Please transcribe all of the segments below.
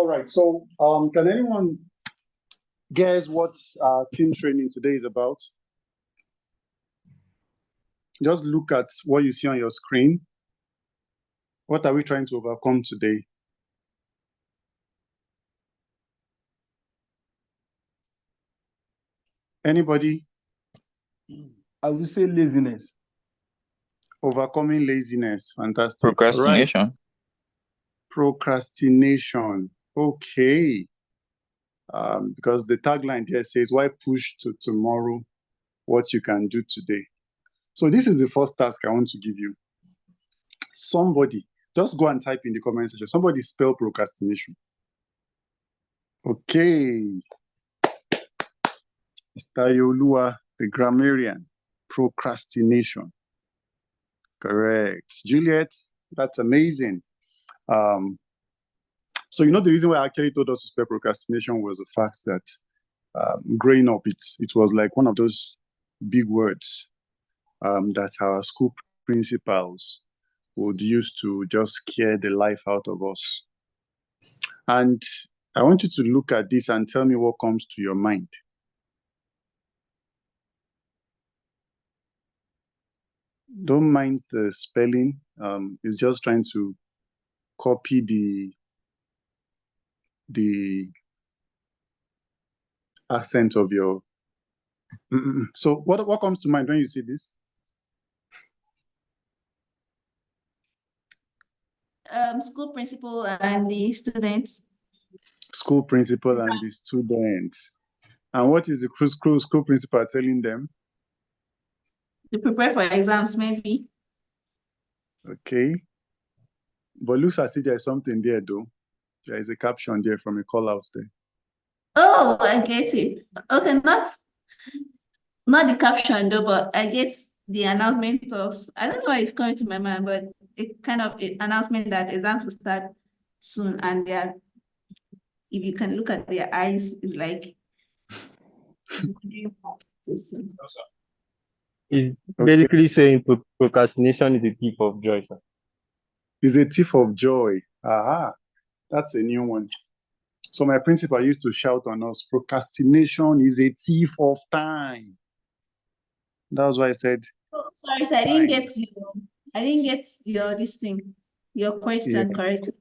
All right. So, can anyone guess what team training today is about? Just look at what you see on your screen. What are we trying to overcome today? Anybody? I would say laziness. Overcoming laziness. Fantastic. Procrastination. Right. Procrastination. Okay. Because the tagline here says, why push to tomorrow what you can do today? So this is the first task I want to give you. Somebody, just go and type in the comment section. Somebody spell procrastination. Okay. Mr. Yolua, the grammarian. Procrastination. Correct. Juliet, that's amazing. So you know the reason why I actually told us to spell procrastination was the fact that growing up, it was like one of those big words that our school principals would use to just scare the life out of us. And I want you to look at this and tell me what comes to your mind. Don't mind the spelling. It's just trying to copy the accent of your. So what comes to mind when you see this? School principal and the students. School principal and the students. And what is the school principal telling them? To prepare for exams, maybe. Okay. But looks as if there's something there, though. There is a caption there from a call out there. Oh, I get it. Okay, not the caption though, but I get the announcement of, I don't know why it's coming to my mind, but it kind of announcement that exams will start soon, and if you can look at their eyes, it's like so soon. It's basically saying procrastination is a thief of joy, sir. Is a thief of joy. Aha, that's a new one. So my principal used to shout on us, procrastination is a thief of time. That's why I said. Oh, sorry, I didn't get your question correctly.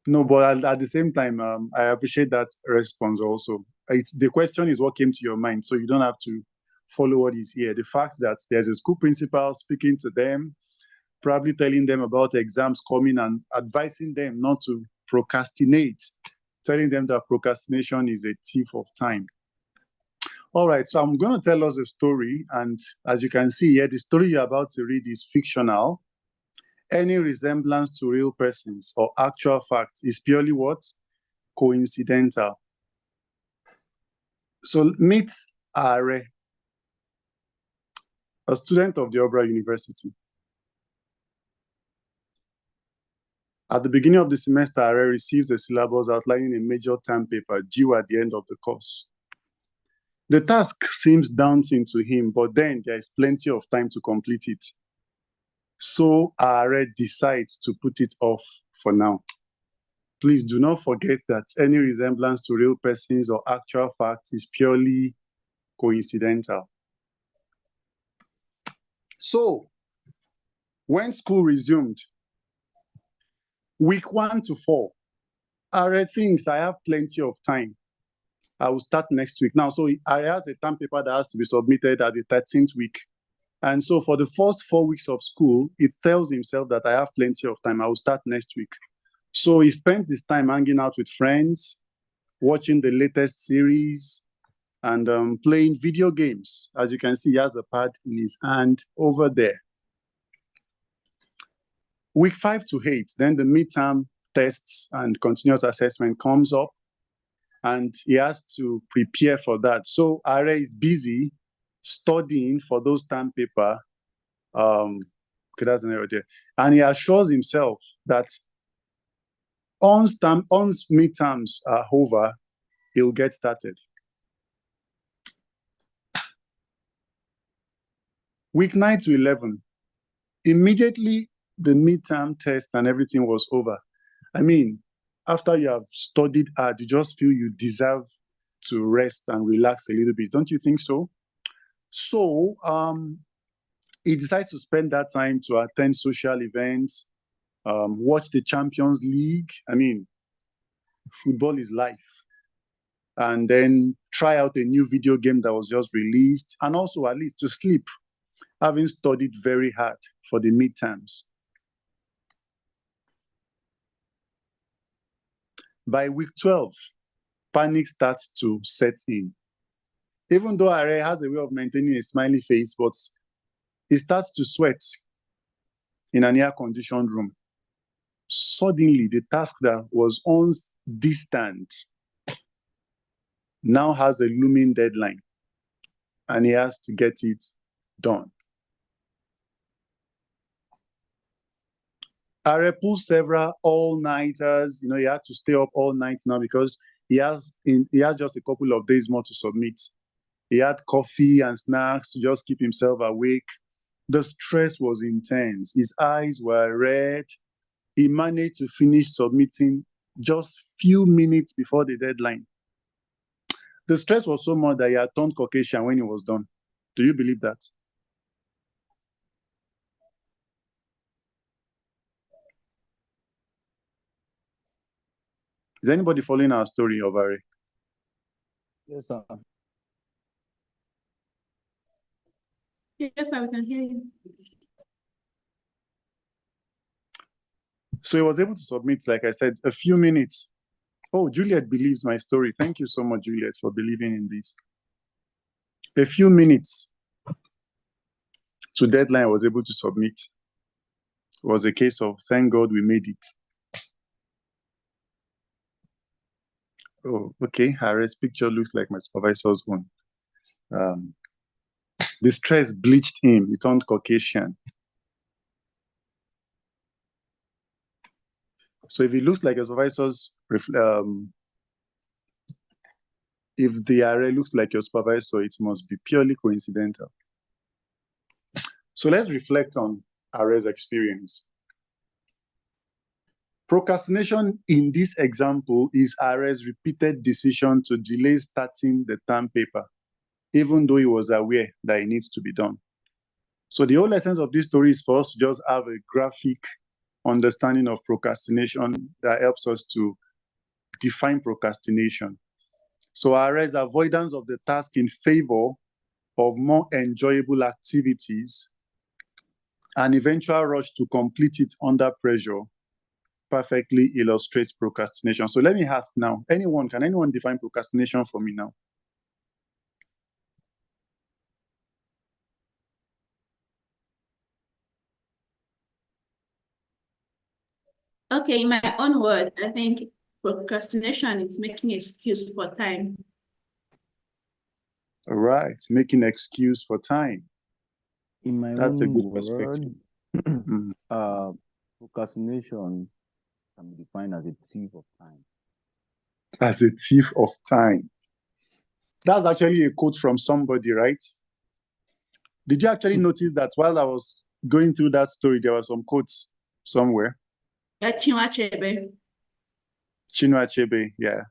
No, but at the same time, I appreciate that response also. The question is what came to your mind, so you don't have to follow what is here. The fact that there's a school principal speaking to them, probably telling them about exams coming and advising them not to procrastinate, telling them that procrastination is a thief of time. All right, so I'm going to tell us a story, and as you can see here, the story you're about to read is fictional. Any resemblance to real persons or actual facts is purely what? Coincidental. So meet Are, a student of the Oberá University. At the beginning of the semester, Are receives a syllabus outlining a major term paper due at the end of the course. The task seems daunting to him, but then there is plenty of time to complete it. So Are decides to put it off for now. Please do not forget that any resemblance to real persons or actual facts is purely coincidental. So, when school resumed, week 1 to 4, Are thinks I have plenty of time. I will start next week. Now, so Are has a term paper that has to be submitted at the 13th week. And so for the first 4 weeks of school, it tells himself that I have plenty of time. I will start next week. So he spends his time hanging out with friends, watching the latest series, and playing video games. As you can see, he has a pad in his hand over there. Week 5 to 8, then the midterm tests and continuous assessment comes up, and he has to prepare for that. So Are is busy studying for those term paper. That's an error there. And he assures himself that once midterms are over, he'll get started. Week 9 to 11, immediately the midterm test and everything was over. I mean, after you have studied hard, you just feel you deserve to rest and relax a little bit. Don't you think so? So he decides to spend that time to attend social events, watch the Champions League. I mean, football is life. And then try out a new video game that was just released, and also at least to sleep, having studied very hard for the midterms. By week 12, panic starts to set in. Even though Are has a way of maintaining a smiley face, but he starts to sweat in an air-conditioned room. Suddenly, the task that was once distant now has a looming deadline, and he has to get it done. Are pulls several all-nighters. He had to stay up all night now because he has just a couple of days more to submit. He had coffee and snacks to just keep himself awake. The stress was intense. His eyes were red. He managed to finish submitting just few minutes before the deadline. The stress was so much that he had turned Caucasian when he was done. Do you believe that? Is anybody following our story of Are? Yes, sir. Yes, I can hear you. So he was able to submit, like I said, a few minutes. Oh, Juliet believes my story. Thank you so much, Juliet, for believing in this. A few minutes to deadline, I was able to submit. It was a case of, thank God we made it. Oh, okay. Harry's picture looks like my supervisor's one. The stress bleached him. He turned Caucasian. So if it looks like a supervisor's, if the array looks like your supervisor, it must be purely coincidental. So let's reflect on Are's experience. Procrastination in this example is Are's repeated decision to delay starting the term paper, even though he was aware that it needs to be done. So the whole essence of this story is for us to just have a graphic understanding of procrastination that helps us to define procrastination. So Are's avoidance of the task in favor of more enjoyable activities and eventual rush to complete it under pressure perfectly illustrates procrastination. So let me ask now, can anyone define procrastination for me now? Okay, in my own word, I think procrastination is making excuse for time. All right, making excuse for time. In my That's a own good perspective. word, procrastination can be defined as a thief of time. As a thief of time. That's actually a quote from somebody, right? Did you actually notice that while I was going through that story, there were some quotes somewhere? Chinua Achebe. Chinua Achebe, yeah.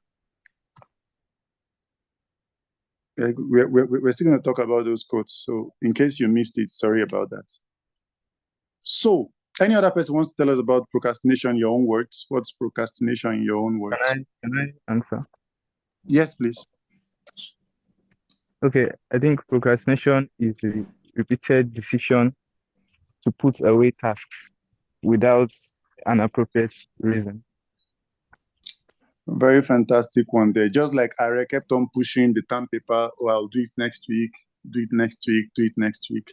We're still going to talk about those quotes. So in case you missed it, sorry about that. So any other person wants to tell us about procrastination in your own words? What's procrastination in your own words? Can I answer? Yes, please. Okay, I think procrastination is a repeated decision to put away tasks without an appropriate reason. Very fantastic one there. Just like Are kept on pushing the term paper, oh, I'll do it next week, do it next week, do it next week.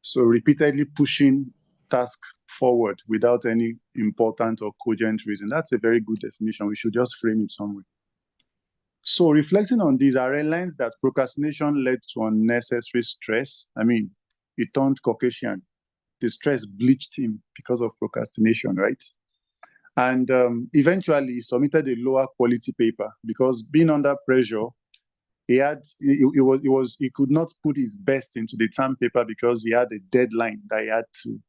So repeatedly pushing task forward without any important or cogent reason. That's a very good definition. We should just frame it somewhere. So reflecting on these, Are learns that procrastination led to unnecessary stress. I mean, he turned Caucasian. The stress bleached him because of procrastination, right? And eventually he submitted a lower quality paper because being under pressure, he could not put his best into the term paper because he had a deadline that he had to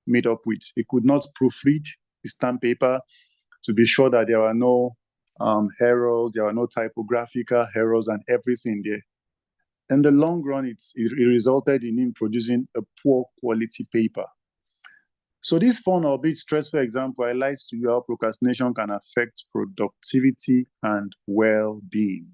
meet up with. He could not proofread his term paper. to be sure that there are no errors, there are no typographical errors and everything there. In the long run, it resulted in him producing a poor quality paper. So this fun or bit stressful example highlights to you how procrastination can affect productivity and well-being.